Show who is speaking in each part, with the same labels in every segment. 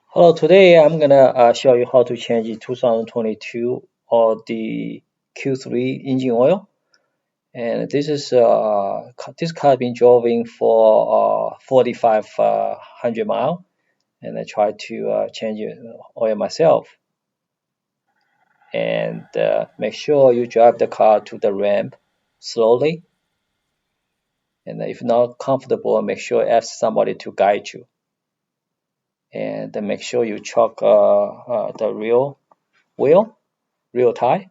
Speaker 1: Hello, today I'm gonna show you how to change 2022 Audi Q3 engine oil. And this car has been driving for 4,500 miles, and I try to change oil myself. And make sure you drive the car to the ramp slowly. And if not comfortable, make sure ask somebody to guide you. And then make sure you chock the rear wheel, rear tire.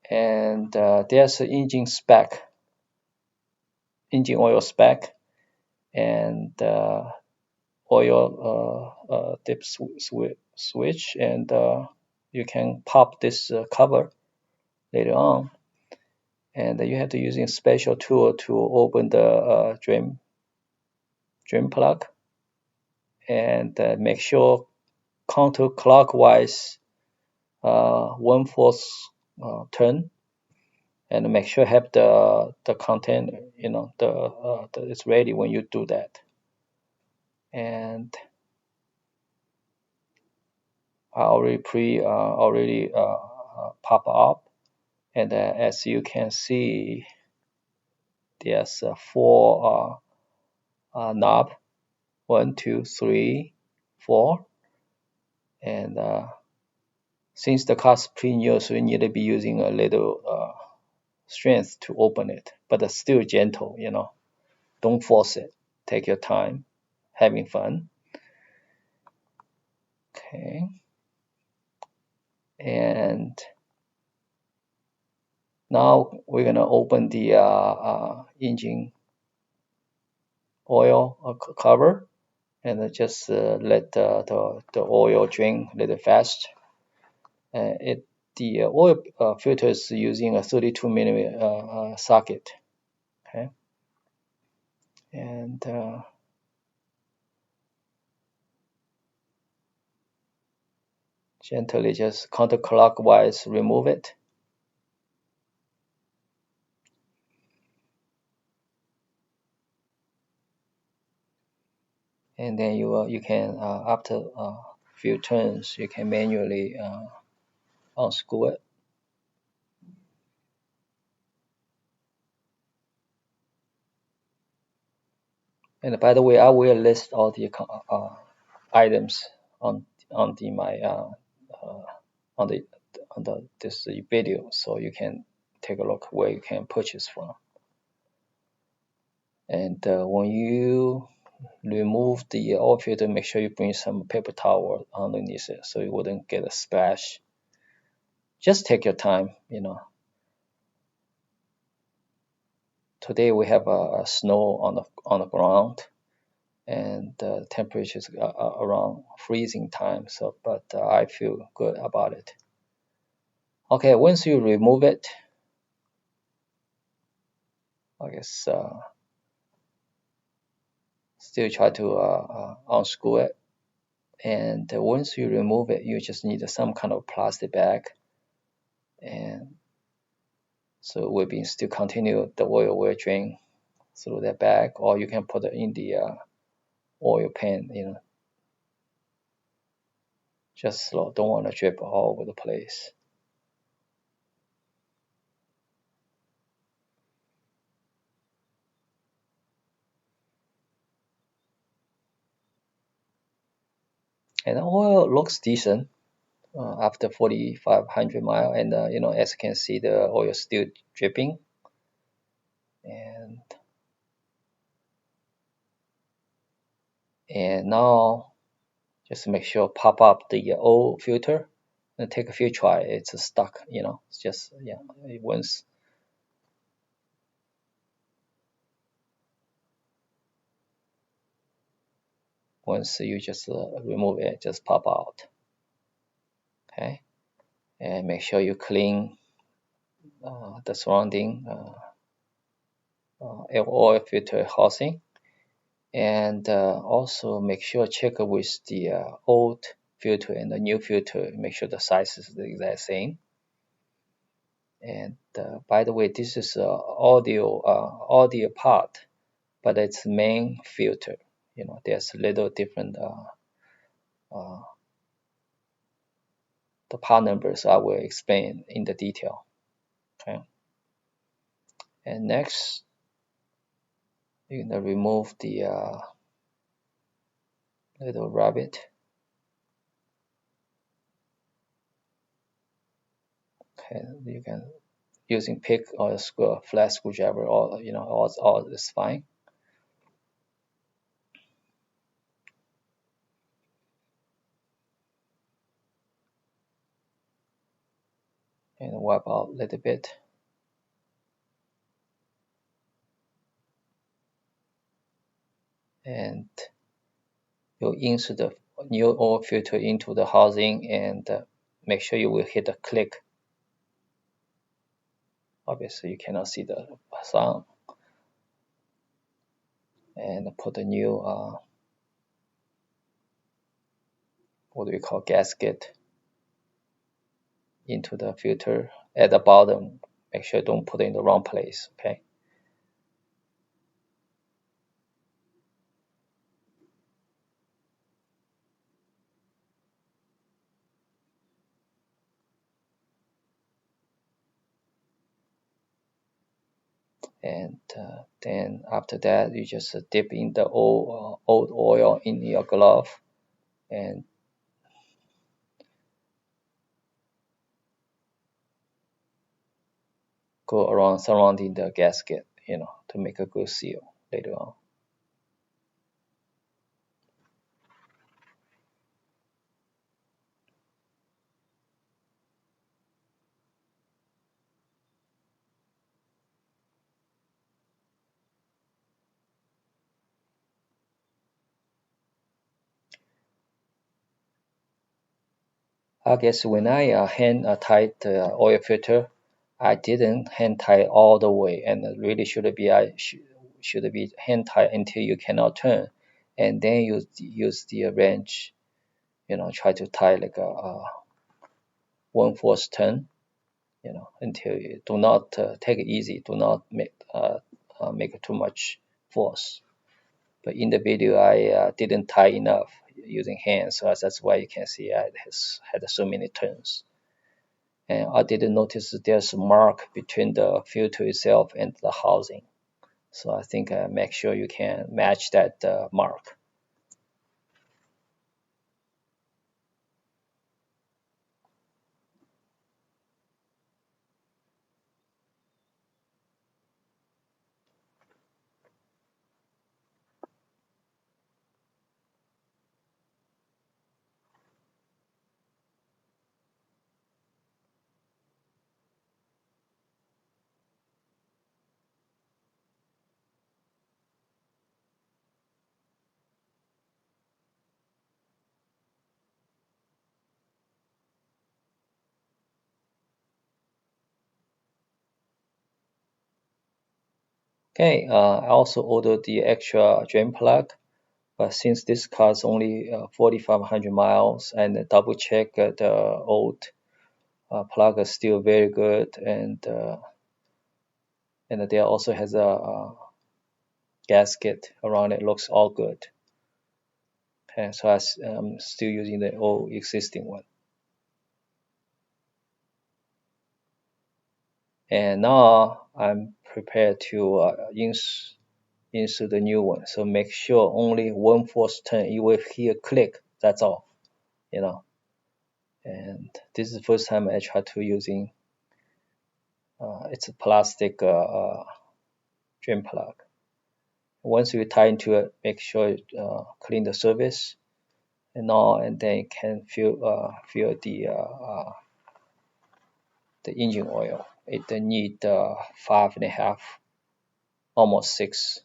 Speaker 1: And there's an engine oil spec, and oil dip switch, and you can pop this cover later on. And you have to use a special tool to open the drain plug, and make sure counterclockwise 1/4 turn, and make sure have the container, it's ready when you do that. And I already pop up, and as you can see, there's four knob, 1, 2, 3, 4, and since the car is pretty new, so you need to be using a little strength to open it, but still gentle, don't force it, take your time, having fun. Okay, and now we're gonna open the engine oil cover, and just let the oil drain a little fast. The oil filter is using a 32 millimeter socket. Okay, and gently just counterclockwise remove it. And then you can after a few turns you can manually unscrew it. And by the way, I will list all the items on my on this video, so you can take a look where you can purchase from. And when you remove the oil filter, make sure you bring some paper towel underneath it so you wouldn't get a splash. Just take your time, Today we have snow on the ground, and the temperature is around freezing time. So, but I feel good about it. Okay, once you remove it, I guess still try to unscrew it. And once you remove it, you just need some kind of plastic bag, and so we'll be still continue the oil will drain through that bag, or you can put it in the oil pan, just slow, don't want to drip all over the place. And the oil looks decent after 4,500 miles, and as you can see, the oil is still dripping. And now just make sure pop up the oil filter and take a few try. It's stuck, it's just once. Once you just remove it, just pop out. Okay, and make sure you clean the surrounding oil filter housing, and also make sure check with the old filter and the new filter, make sure the size is the exact same. And by the way, this is audio part, but it's main filter. You know, there's a little different the part numbers I will explain in the detail. Okay, and next you're gonna remove the little rabbit. Okay, you can using pick or a flat screwdriver, or you know, all is fine. And wipe out a little bit. And you insert the new oil filter into the housing, and make sure you will hit the click. Obviously you cannot see the sound. And put the new what do we call, gasket into the filter at the bottom. Make sure don't put it in the wrong place. Okay, and then after that you just dip in the old oil in your glove and go around surrounding the gasket, you know, to make a good seal later on. I guess when I hand tied the oil filter, I didn't hand tie all the way, and it really should be should be hand tied until you cannot turn, and then you use the wrench, you know, try to tie like a 1/4 turn, you know, until you do not take it easy, do not make too much force. But in the video, I didn't tie enough using hands, so that's why you can see I had so many turns. And I didn't notice there's a mark between the filter itself and the housing. So I think make sure you can match that mark. Okay, I also ordered the extra drain plug, but since this car is only 4,500 miles, and double check the old plug is still very good, and there also has a gasket around it, looks all good. Okay, so I'm still using the old existing one. And now I'm prepared to insert the new one. So make sure only 1/4 turn. You will hear click. That's all, you know. And this is the first time I try to using. It's a plastic drain plug. Once you tie into it, make sure clean the surface and all, and then you can fill the engine oil. It need 5.5, almost 6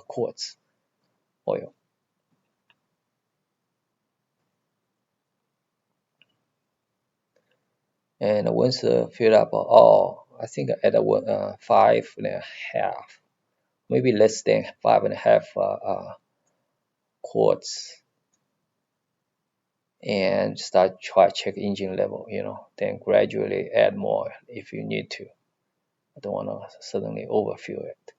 Speaker 1: quarts oil. And once filled up all, I think at 5.5, maybe less than 5.5 quarts, and try check engine level, you know, then gradually add more if you need to. I don't want to suddenly overfill it.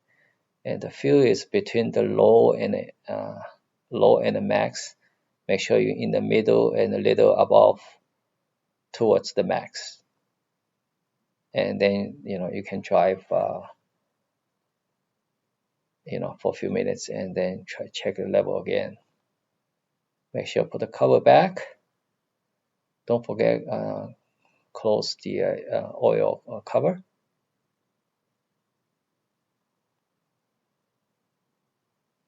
Speaker 1: And the fuel is between the low and the max. Make sure you're in the middle and a little above towards the max. And then you can drive for a few minutes and then check the level again. Make sure put the cover back. Don't forget close the oil cover.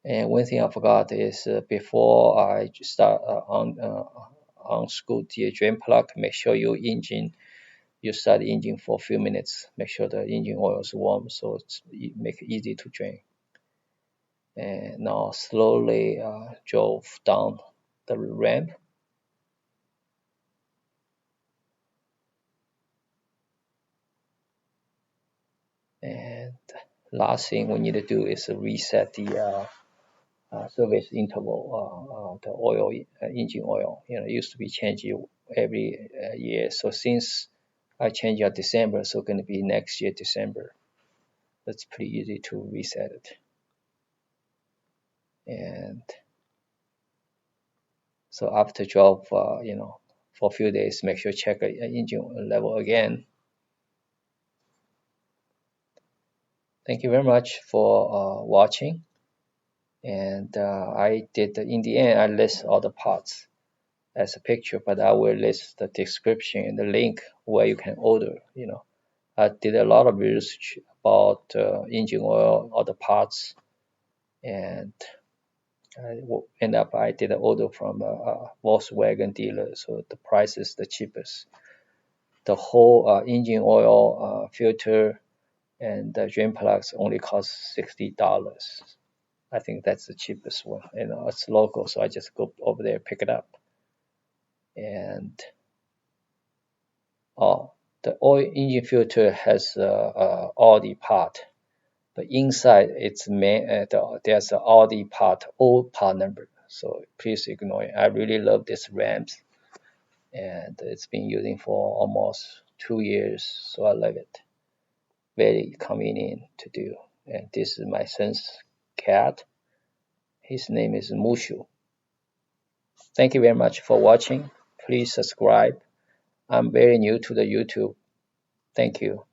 Speaker 1: And one thing I forgot is before I start unscrew the drain plug, make sure you start the engine for a few minutes. Make sure the engine oil is warm so it make it easy to drain. And now slowly drove down the ramp. And last thing we need to do is reset the service interval, the oil, engine oil. It used to be changed every year. So since I changed it December, so going to be next year December. That's pretty easy to reset it. And so after drop, for a few days, make sure check the engine level again. Thank you very much for watching. And I did, in the end, I list all the parts as a picture, but I will list the description and the link where you can order. I did a lot of research about engine oil, all the parts, and I did an order from a Volkswagen dealer, so the price is the cheapest. The whole engine oil, filter, and the drain plugs only cost $60. I think that's the cheapest one. It's local, so I just go over there pick it up. And the oil engine filter has a Audi part, but inside it's there's an Audi part, old part number. So please ignore it. I really love this ramps, and it's been using for almost 2 years, so I love it. Very convenient to do. And this is my son's cat. His name is Mushu. Thank you very much for watching. Please subscribe. I'm very new to the YouTube. Thank you.